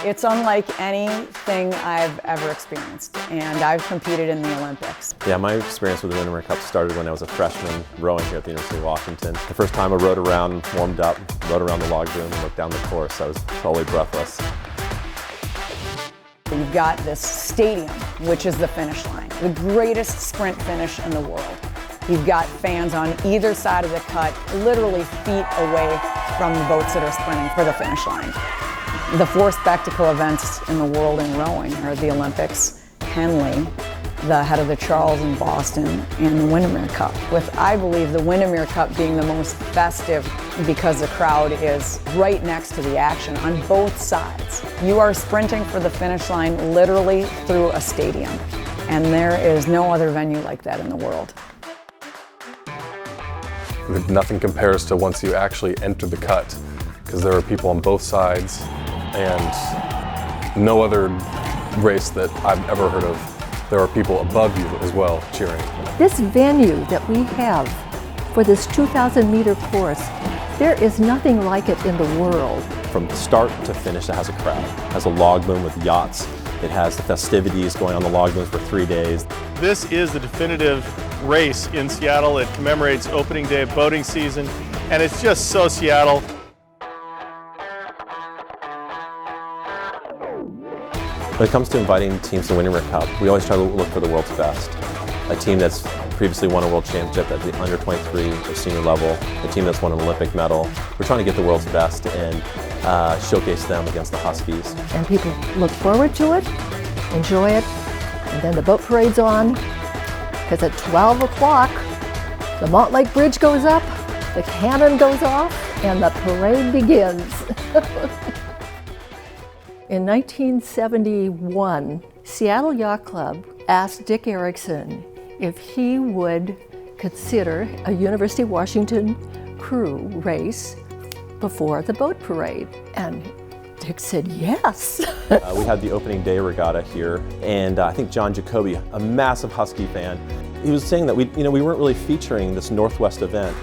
It's unlike anything I've ever experienced, and I've competed in the Olympics. Yeah, my experience with the Windermere Cup started when I was a freshman rowing here at the University of Washington. The first time I rowed around, warmed up, rowed around the log boom and looked down the course, I was totally breathless. You've got this stadium, which is the finish line, the greatest sprint finish in the world. You've got fans on either side of the cut, literally feet away from the boats that are sprinting for the finish line. The four spectacle events in the world in rowing are the Olympics, Henley, the Head of the Charles in Boston, and the Windermere Cup, with, I believe, the Windermere Cup being the most festive because the crowd is right next to the action on both sides. You are sprinting for the finish line literally through a stadium, and there is no other venue like that in the world. Nothing compares to once you actually enter the cut, because there are people on both sides, and no other race that I've ever heard of, there are people above you as well cheering. This venue that we have for this 2,000-meter course, there is nothing like it in the world. From start to finish, it has a crowd. It has a log boom with yachts. It has the festivities going on the log booms for 3 days. This is the definitive race in Seattle. It commemorates opening day of boating season, and it's just so Seattle. When it comes to inviting teams to the Windermere Cup, we always try to look for the world's best. A team that's previously won a world championship at the under 23 or senior level, a team that's won an Olympic medal. We're trying to get the world's best and showcase them against the Huskies. And people look forward to it, enjoy it, and then the boat parade's on, because at 12 o'clock, the Montlake Bridge goes up, the cannon goes off, and the parade begins. In 1971, Seattle Yacht Club asked Dick Erickson if he would consider a University of Washington crew race before the boat parade. And Dick said yes. We had the opening day regatta here, and I think John Jacoby, a massive Husky fan, he was saying that we weren't really featuring this Northwest event,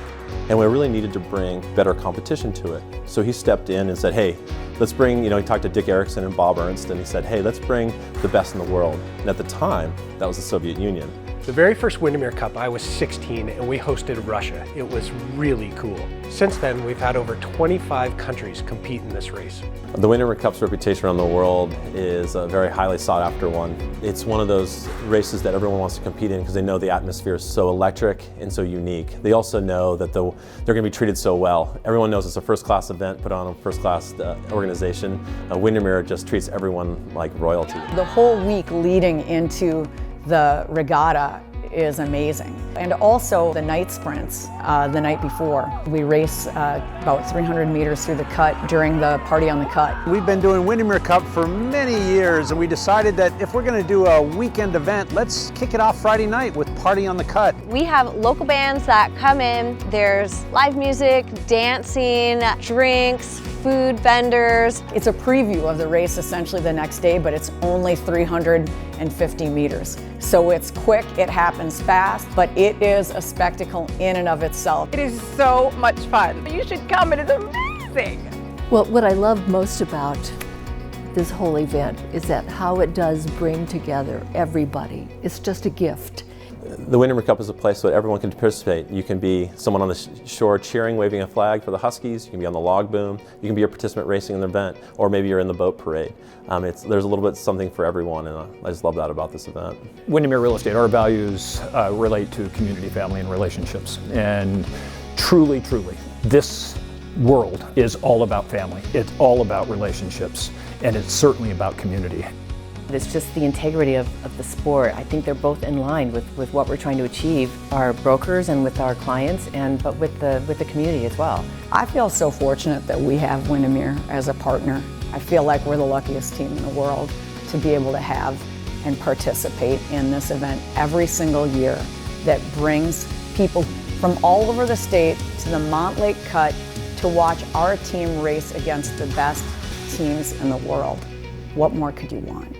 and we really needed to bring better competition to it. So he stepped in and said, hey, let's bring, he talked to Dick Erickson and Bob Ernst, and he said, hey, let's bring the best in the world. And at the time, that was the Soviet Union. The very first Windermere Cup, I was 16 and we hosted Russia. It was really cool. Since then, we've had over 25 countries compete in this race. The Windermere Cup's reputation around the world is a very highly sought after one. It's one of those races that everyone wants to compete in because they know the atmosphere is so electric and so unique. They also know that they're going to be treated so well. Everyone knows it's a first-class event put on a first-class organization. Windermere just treats everyone like royalty. The whole week leading into the regatta is amazing. And also the night sprints the night before. We race about 300 meters through the cut during the Party on the Cut. We've been doing Windermere Cup for many years, and we decided that if we're going to do a weekend event, let's kick it off Friday night with Party on the Cut. We have local bands that come in. There's live music, dancing, drinks, food vendors. It's a preview of the race essentially the next day, but it's only 350 meters. So it's quick, it happens fast, but it is a spectacle in and of itself. It is so much fun. You should come, it is amazing. Well, what I love most about this whole event is that how it does bring together everybody. It's just a gift. The Windermere Cup is a place where everyone can participate. You can be someone on the shore cheering, waving a flag for the Huskies. You can be on the log boom. You can be a participant racing in the event, or maybe you're in the boat parade. There's a little bit something for everyone, and I just love that about this event. Windermere Real Estate, our values relate to community, family, and relationships. And truly, truly, this world is all about family. It's all about relationships, and it's certainly about community. It's just the integrity of the sport. I think they're both in line with what we're trying to achieve, our brokers and with our clients, but with the community as well. I feel so fortunate that we have Windermere as a partner. I feel like we're the luckiest team in the world to be able to have and participate in this event every single year that brings people from all over the state to the Montlake Cut to watch our team race against the best teams in the world. What more could you want?